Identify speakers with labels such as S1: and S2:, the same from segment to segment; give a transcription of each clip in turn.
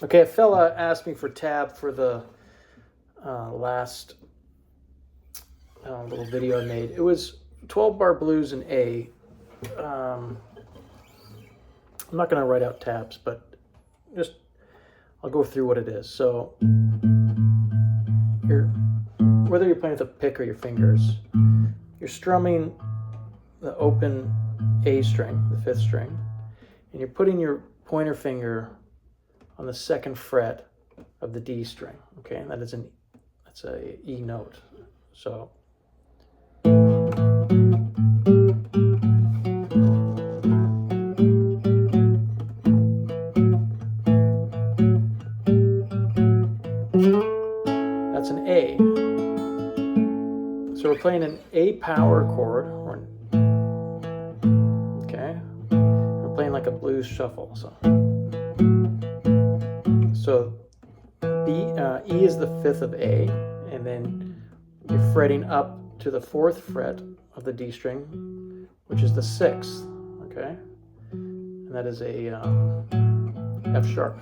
S1: Okay, a fella asked me for tab for the last little video I made. It was 12 bar blues in A. I'm not going to write out tabs, but just I'll go through what it is. So whether you're playing with a pick or your fingers, you're strumming the open A string, the 5th string, and you're putting your pointer finger on the 2nd fret of the D string. Okay, and that's a E note. So that's an A. So we're playing an A power chord, okay? We're playing like a blues shuffle. So E is the 5th of A, and then you're fretting up to the 4th fret of the D string, which is the 6th, okay? And that is a F sharp.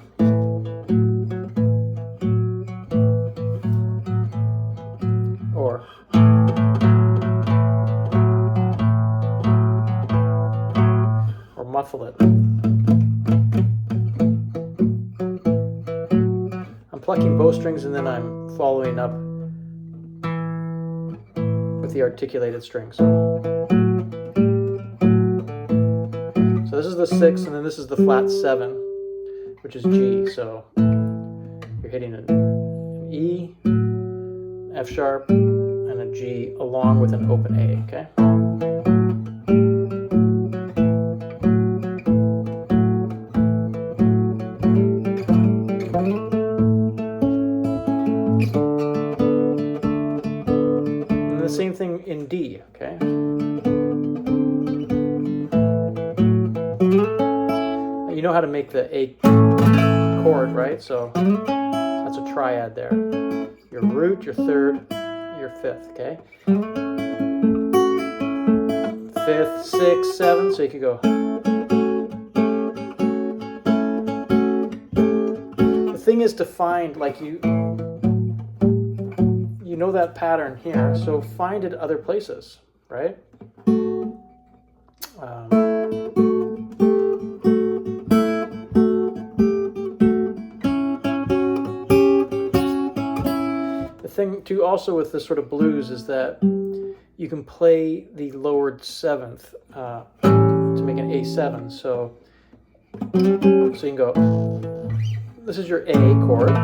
S1: Or muffle it. I'm plucking bow strings and then I'm following up with the articulated strings. So this is the 6th, and then this is the flat 7, which is G. So you're hitting an E, F sharp, and a G along with an open A, okay? And the same thing in D, okay? You know how to make the A chord, right? So that's a triad there. Your root, your 3rd, your 5th, okay? 5th, 6th, 7, so you could go. The thing is to find, like you know that pattern here, so find it other places, right? The thing too also with this sort of blues is that you can play the lowered 7th to make an A7. So you can go, this is your A chord,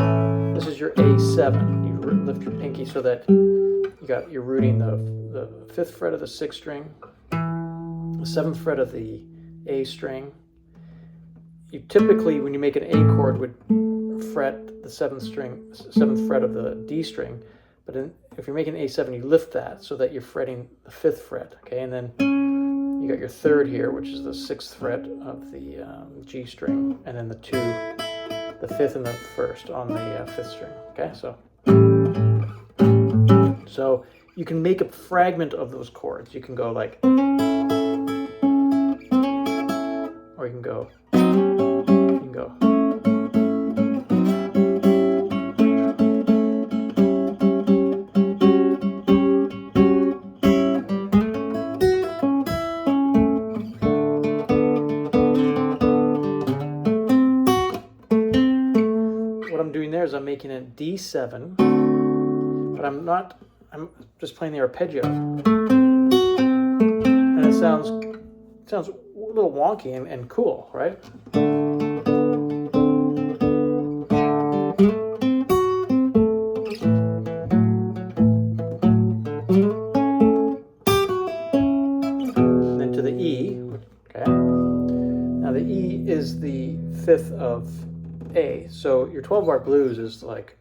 S1: this is your A7. You lift your pinky so that you're rooting the 5th fret of the 6th string, the 7th fret of the A string. You typically, when you make an A chord, would fret the 7th fret of the D string, but if you're making A7, you lift that so that you're fretting the 5th fret, okay? And then you got your 3rd here, which is the 6th fret of the G string, and then the 2, the 5th and the 1st on the 5th string, okay? So you can make a fragment of those chords. You can go like, or you can go. I'm making a D7, but I'm just playing the arpeggio. And it sounds a little wonky and cool, right? And then to the E, okay? Now the E is the 5th of A, so your 12 bar blues is like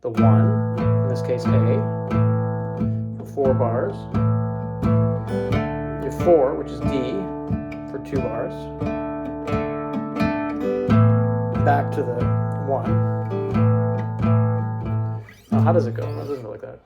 S1: the 1, in this case A, for 4 bars, your 4, which is D, for 2 bars, back to the 1. Now how does it go? It doesn't go like that.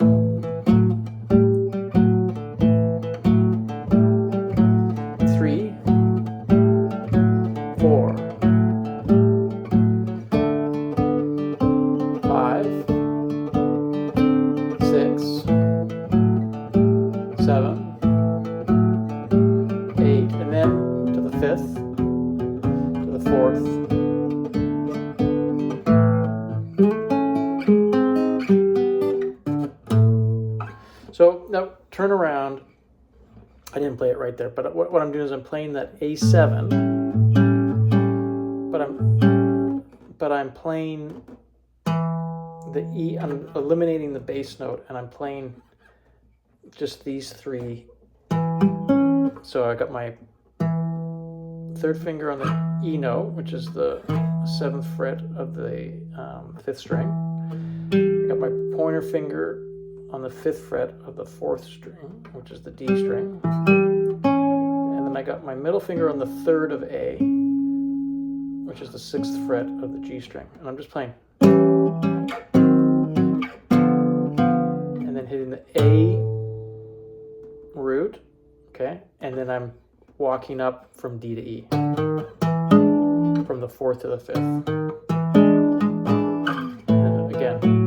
S1: turn around. I didn't play it right there, but what I'm doing is I'm playing that A7, but I'm playing the E. I'm eliminating the bass note, and I'm playing just these three. So I got my third finger on the E note, which is the 7th fret of the 5th string. I got my pointer finger on the 5th fret of the 4th string, which is the D string. And then I got my middle finger on the 3rd of A, which is the 6th fret of the G string. And I'm just playing. And then hitting the A root, okay? And then I'm walking up from D to E, from the 4th to the 5th. And again.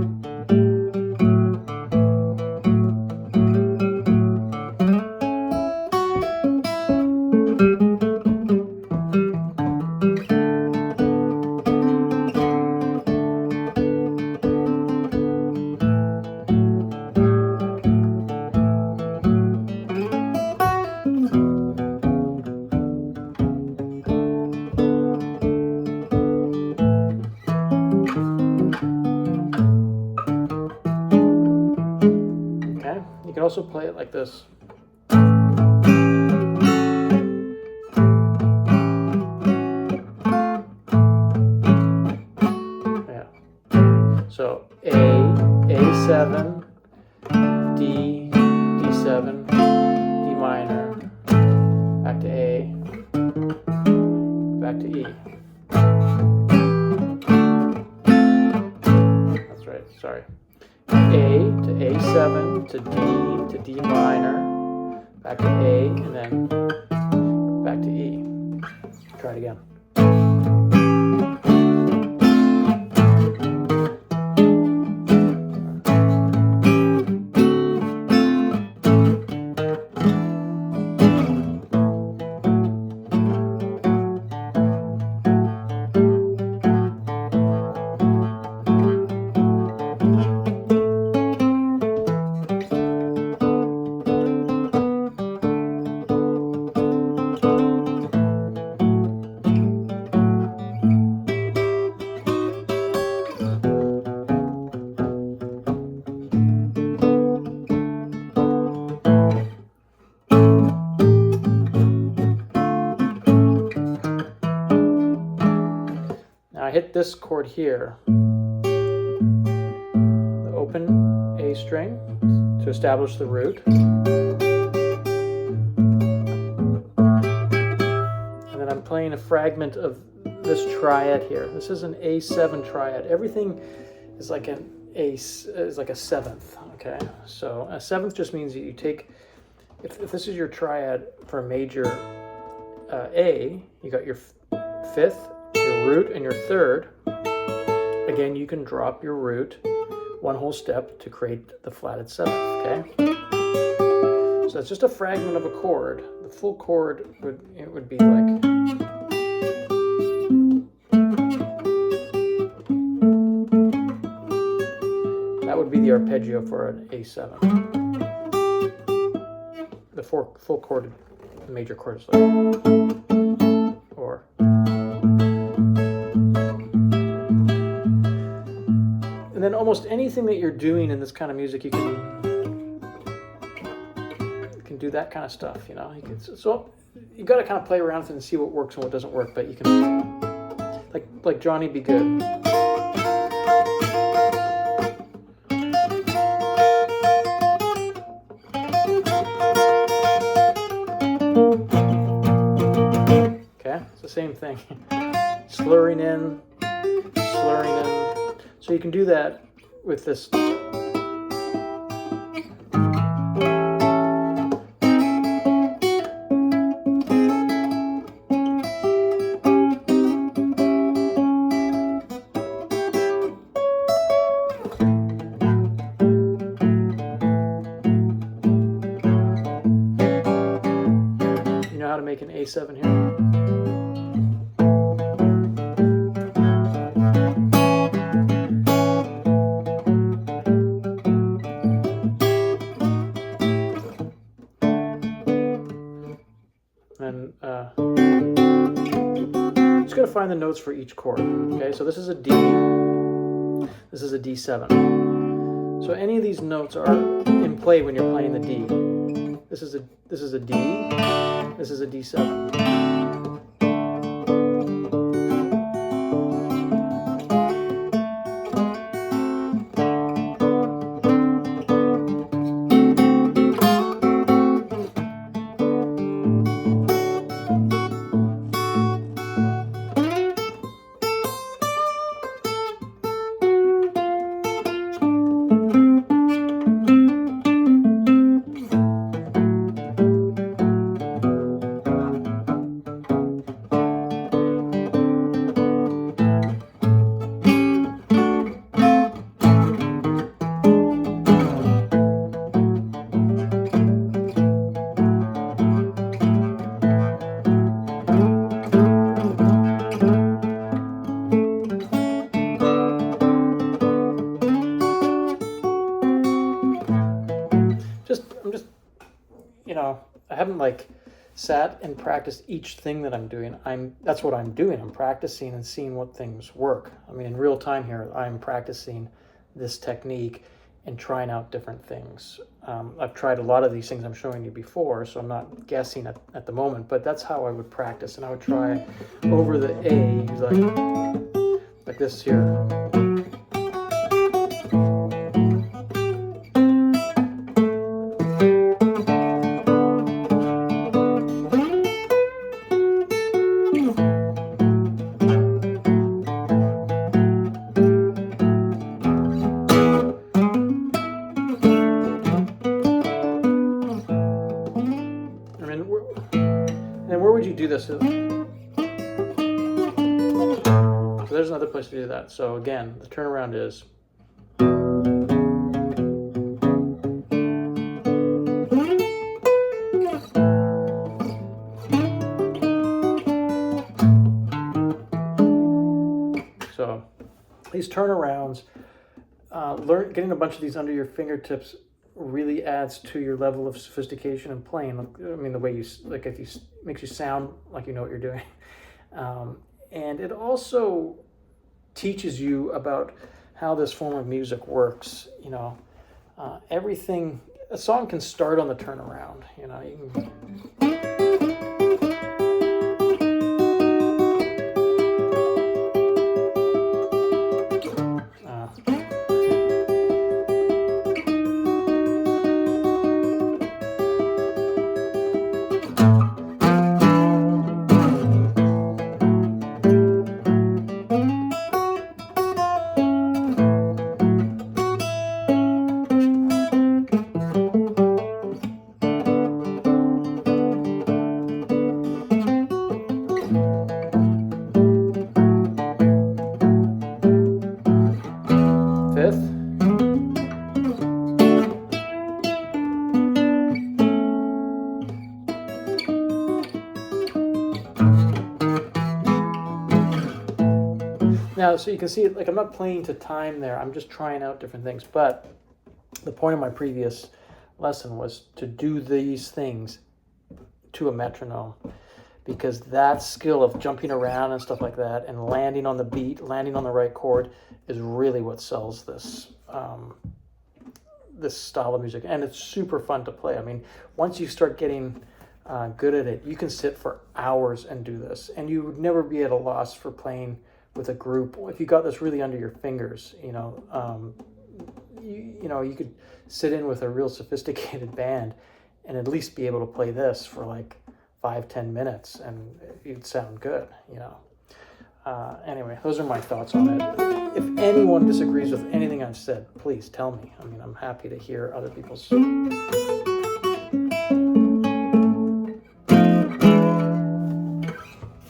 S1: You can also play it like this. Yeah. So A7, D, D7, D minor, back to A, back to E. That's right, sorry. A to A7 to D minor, back to A, and then back to E. Try it again. I hit this chord here, the open A string, to establish the root. And then I'm playing a fragment of this triad here. This is an A7 triad. Everything is like a 7th, okay? So a 7th just means that you take, if this is your triad for a major A, you got your 5th, your root, and your 3rd. Again, you can drop your root one whole step to create the flatted 7th, okay? So it's just a fragment of a chord. The full chord would be like, that would be the arpeggio for an A7. The full chord, the major chord is like, or. And then almost anything that you're doing in this kind of music, you can do that kind of stuff, you know. So you got to kind of play around with it and see what works and what doesn't work. But you can, like Johnny B. Good. Okay, it's the same thing. Slurring in, slurring in. So you can do that with this. You know how to make an A7 here? find the notes for each chord. Okay, so this is a D, this is a D7. So any of these notes are in play when you're playing the D. This is a D, this is a D7. You know, I haven't like sat and practiced each thing that I'm doing. That's what I'm doing. I'm practicing and seeing what things work. I mean, in real time here, I'm practicing this technique and trying out different things. I've tried a lot of these things I'm showing you before, so I'm not guessing at the moment, but that's how I would practice. And I would try over the A, like this here. And where would you do this? So there's another place to do that. So again, the turnaround is. So these turnarounds, getting a bunch of these under your fingertips really adds to your level of sophistication in playing. I mean, the way you, like, if you makes you sound like you know what you're doing. And it also teaches you about how this form of music works. You know, everything, a song can start on the turnaround, you know, you can, fifth. Now, so you can see, like, I'm not playing to time there. I'm just trying out different things. But the point of my previous lesson was to do these things to a metronome, because that skill of jumping around and stuff like that and landing on the beat, landing on the right chord is really what sells this this style of music. And it's super fun to play. I mean, once you start getting good at it, you can sit for hours and do this, and you would never be at a loss for playing with a group. If you got this really under your fingers, you know, you could sit in with a real sophisticated band and at least be able to play this for like 5-10 minutes and you'd sound good, you know. Anyway, those are my thoughts on it. If anyone disagrees with anything I've said, please tell me. I mean, I'm happy to hear other people's